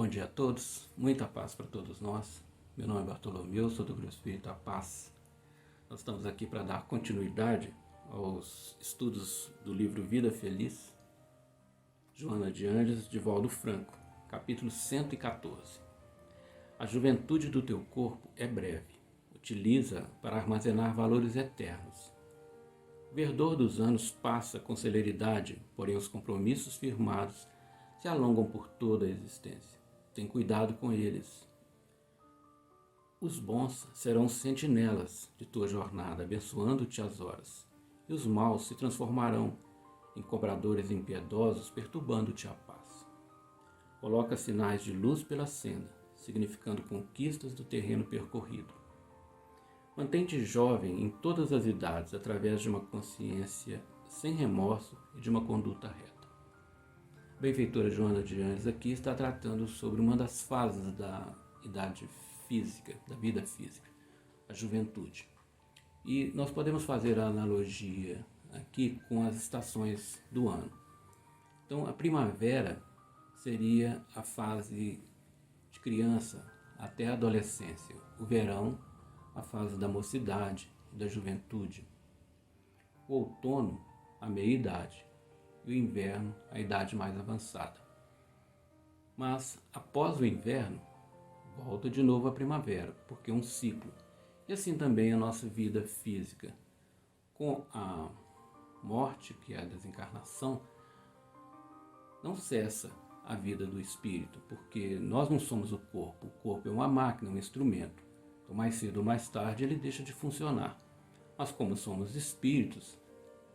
Bom dia a todos, muita paz para todos nós. Meu nome é Bartolomeu, sou do Grupo Espírita Paz. Nós estamos aqui para dar continuidade aos estudos do livro Vida Feliz, Joana de Ângeles, de Valdo Franco, capítulo 114. A juventude do teu corpo é breve, utiliza para armazenar valores eternos. O verdor dos anos passa com celeridade, porém os compromissos firmados se alongam por toda a existência. Tem cuidado com eles. Os bons serão sentinelas de tua jornada, abençoando-te as horas, e os maus se transformarão em cobradores impiedosos, perturbando-te a paz. Coloca sinais de luz pela senda, significando conquistas do terreno percorrido. Mantém-te jovem em todas as idades, através de uma consciência sem remorso e de uma conduta reta. A benfeitora Joana de Ângeles aqui está tratando sobre uma das fases da idade física, da vida física, a juventude. E nós podemos fazer a analogia aqui com as estações do ano. Então, a primavera seria a fase de criança até a adolescência. O verão, a fase da mocidade e da juventude. O outono, a meia-idade. E o inverno, a idade mais avançada. Mas, após o inverno, volta de novo a primavera, porque é um ciclo. E assim também a nossa vida física. Com a morte, que é a desencarnação, não cessa a vida do espírito, porque nós não somos o corpo é uma máquina, um instrumento. Então, mais cedo ou mais tarde ele deixa de funcionar. Mas como somos espíritos,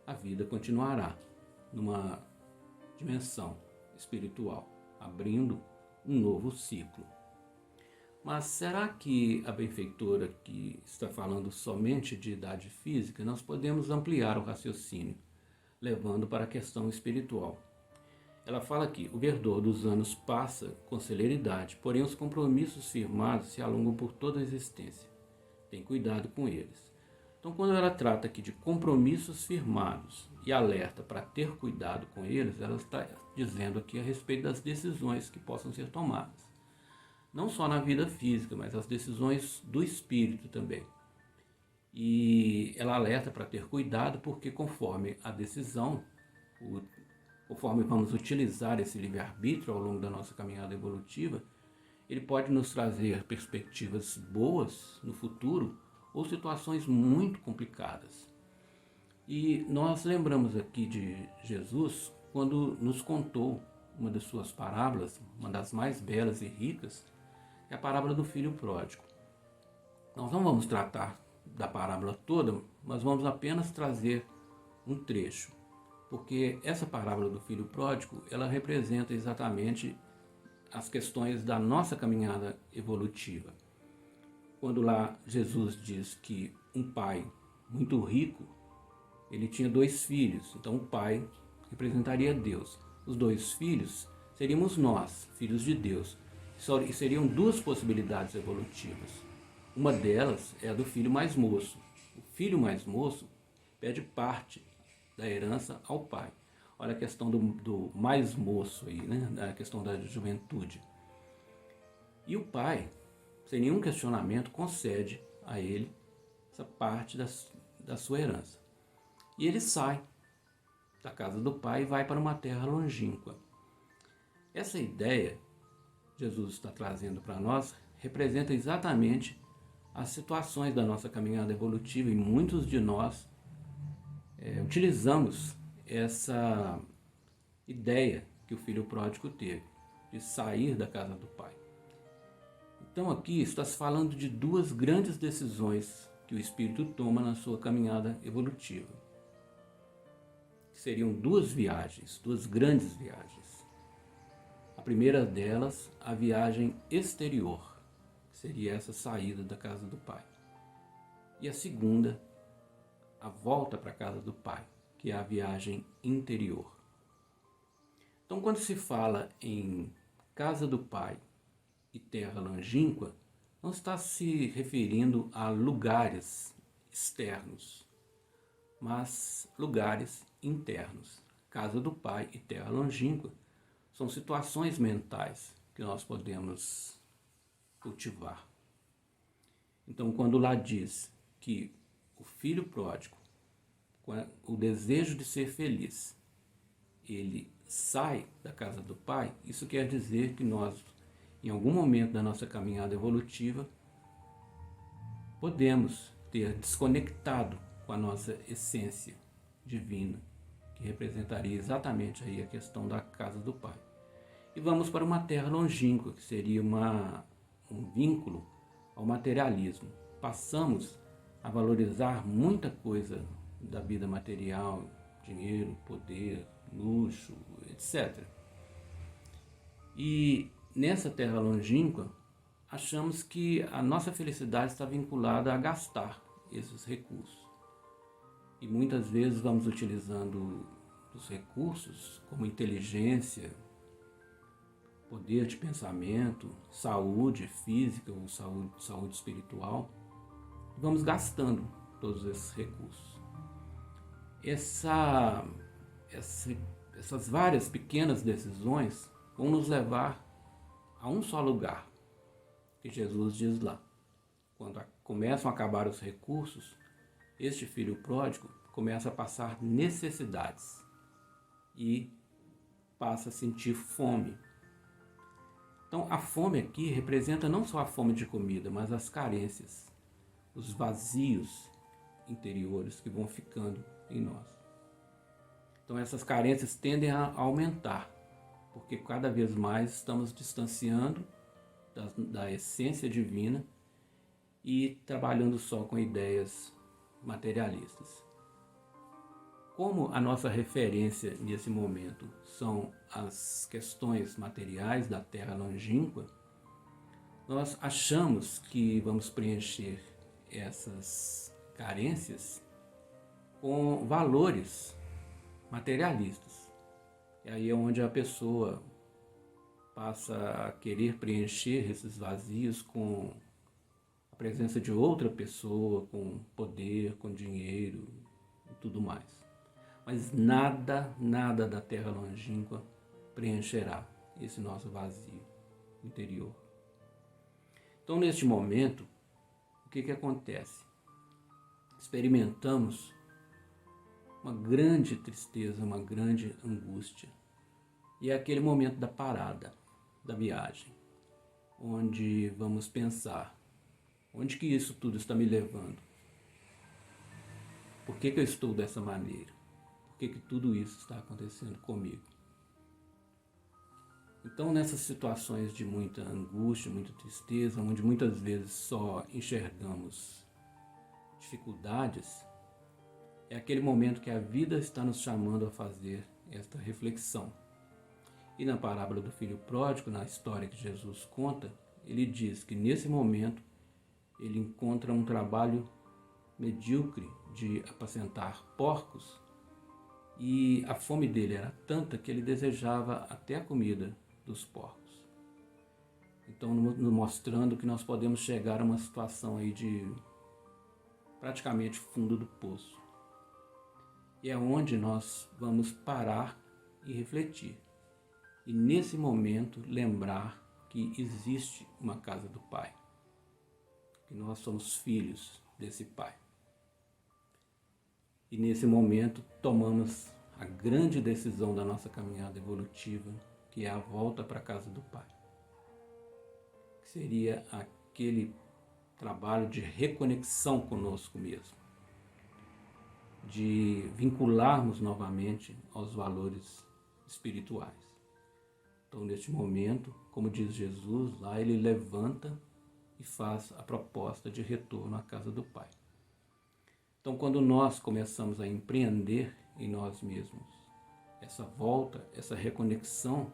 a vida continuará numa dimensão espiritual, abrindo um novo ciclo. Mas será que a benfeitora que está falando somente de idade física, nós podemos ampliar o raciocínio, levando para a questão espiritual? Ela fala aqui, o verdor dos anos passa com celeridade, porém os compromissos firmados se alongam por toda a existência. Tem cuidado com eles. Então, quando ela trata aqui de compromissos firmados e alerta para ter cuidado com eles, ela está dizendo aqui a respeito das decisões que possam ser tomadas. Não só na vida física, mas as decisões do espírito também. E ela alerta para ter cuidado porque conforme a decisão, conforme vamos utilizar esse livre-arbítrio ao longo da nossa caminhada evolutiva, ele pode nos trazer perspectivas boas no futuro ou situações muito complicadas. E nós lembramos aqui de Jesus quando nos contou uma das suas parábolas, uma das mais belas e ricas, é a parábola do filho pródigo. Nós não vamos tratar da parábola toda, mas vamos apenas trazer um trecho, porque essa parábola do filho pródigo, ela representa exatamente as questões da nossa caminhada evolutiva. Quando lá Jesus diz que um pai muito rico, ele tinha 2 filhos, então o pai representaria Deus. Os 2 filhos seríamos nós, filhos de Deus, e seriam 2 possibilidades evolutivas. Uma delas é a do filho mais moço. O filho mais moço pede parte da herança ao pai. Olha a questão do mais moço aí, né? A questão da juventude. E o pai, sem nenhum questionamento, concede a ele essa parte da sua herança. E ele sai da casa do pai e vai para uma terra longínqua. Essa ideia Jesus está trazendo para nós representa exatamente as situações da nossa caminhada evolutiva e muitos de nós utilizamos essa ideia que o filho pródigo teve, de sair da casa do pai. Então aqui está se falando de 2 grandes decisões que o espírito toma na sua caminhada evolutiva. Seriam 2 viagens, 2 grandes viagens. A primeira delas, a viagem exterior, que seria essa saída da casa do pai. E a segunda, a volta para a casa do pai, que é a viagem interior. Então, quando se fala em casa do pai e terra longínqua, não está se referindo a lugares externos, mas lugares internos. Casa do pai e terra longínqua são situações mentais que que nós podemos cultivar. Então, quando lá diz que o filho pródigo, com o desejo de ser feliz, ele sai da casa do pai, isso quer dizer que nós, em algum momento da nossa caminhada evolutiva, podemos ter desconectado com a nossa essência divina, que representaria exatamente aí a questão da casa do pai. E vamos para uma terra longínqua, que seria um vínculo ao materialismo. Passamos a valorizar muita coisa da vida material, dinheiro, poder, luxo, etc. E nessa terra longínqua, achamos que a nossa felicidade está vinculada a gastar esses recursos. E muitas vezes vamos utilizando os recursos como inteligência, poder de pensamento, saúde física ou saúde espiritual. Vamos gastando todos esses recursos. Essas várias pequenas decisões vão nos levar a um só lugar, que Jesus diz lá. Quando começam a acabar os recursos, este filho pródigo começa a passar necessidades e passa a sentir fome. Então, a fome aqui representa não só a fome de comida, mas as carências, os vazios interiores que vão ficando em nós. Então, essas carências tendem a aumentar, porque cada vez mais estamos distanciando da essência divina e trabalhando só com ideias materialistas. Como a nossa referência nesse momento são as questões materiais da terra longínqua, nós achamos que vamos preencher essas carências com valores materialistas. E aí é onde a pessoa passa a querer preencher esses vazios com a presença de outra pessoa, com poder, com dinheiro e tudo mais. Mas nada da terra longínqua preencherá esse nosso vazio interior. Então, neste momento, o que acontece? Experimentamos uma grande tristeza, uma grande angústia. E é aquele momento da parada, da viagem, onde vamos pensar, onde que isso tudo está me levando? Por que eu estou dessa maneira? Por que tudo isso está acontecendo comigo? Então, nessas situações de muita angústia, muita tristeza, onde muitas vezes só enxergamos dificuldades, é aquele momento que a vida está nos chamando a fazer esta reflexão. E na parábola do filho pródigo, na história que Jesus conta, ele diz que nesse momento ele encontra um trabalho medíocre de apacentar porcos e a fome dele era tanta que ele desejava até a comida dos porcos. Então, nos mostrando que nós podemos chegar a uma situação aí de praticamente fundo do poço. E é onde nós vamos parar e refletir. E nesse momento lembrar que existe uma casa do Pai. Que nós somos filhos desse Pai. E nesse momento tomamos a grande decisão da nossa caminhada evolutiva, que é a volta para a casa do Pai. Que seria aquele trabalho de reconexão conosco mesmo. De vincularmos novamente aos valores espirituais. Então, neste momento, como diz Jesus, lá ele levanta e faz a proposta de retorno à casa do Pai. Então, quando nós começamos a empreender em nós mesmos essa volta, essa reconexão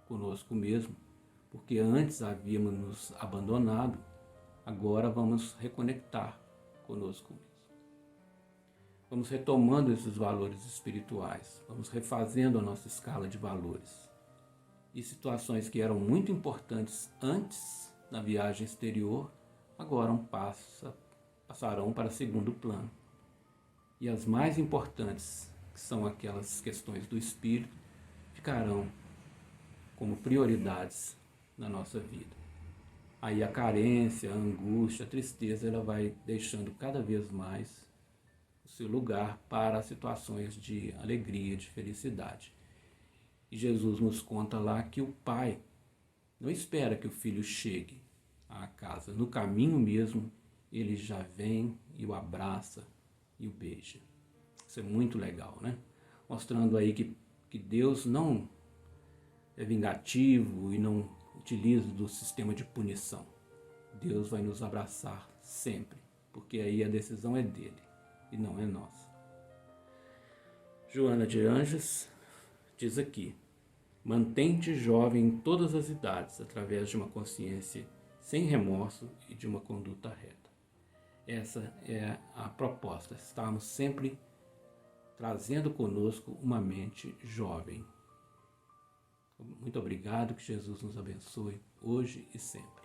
conosco mesmo, porque antes havíamos nos abandonado, agora vamos reconectar conosco mesmo. Vamos retomando esses valores espirituais, vamos refazendo a nossa escala de valores. E situações que eram muito importantes antes na viagem exterior, agora passarão para segundo plano. E as mais importantes, que são aquelas questões do espírito, ficarão como prioridades na nossa vida. Aí a carência, a angústia, a tristeza, ela vai deixando cada vez mais o seu lugar para situações de alegria, de felicidade. E Jesus nos conta lá que o pai não espera que o filho chegue à casa. No caminho mesmo, ele já vem e o abraça e o beija. Isso é muito legal, né? Mostrando aí que Deus não é vingativo e não utiliza do sistema de punição. Deus vai nos abraçar sempre, porque aí a decisão é dele e não é nossa. Joana de Anjos diz aqui: mantém-te jovem em todas as idades, através de uma consciência sem remorso e de uma conduta reta. Essa é a proposta, estarmos sempre trazendo conosco uma mente jovem. Muito obrigado, que Jesus nos abençoe hoje e sempre.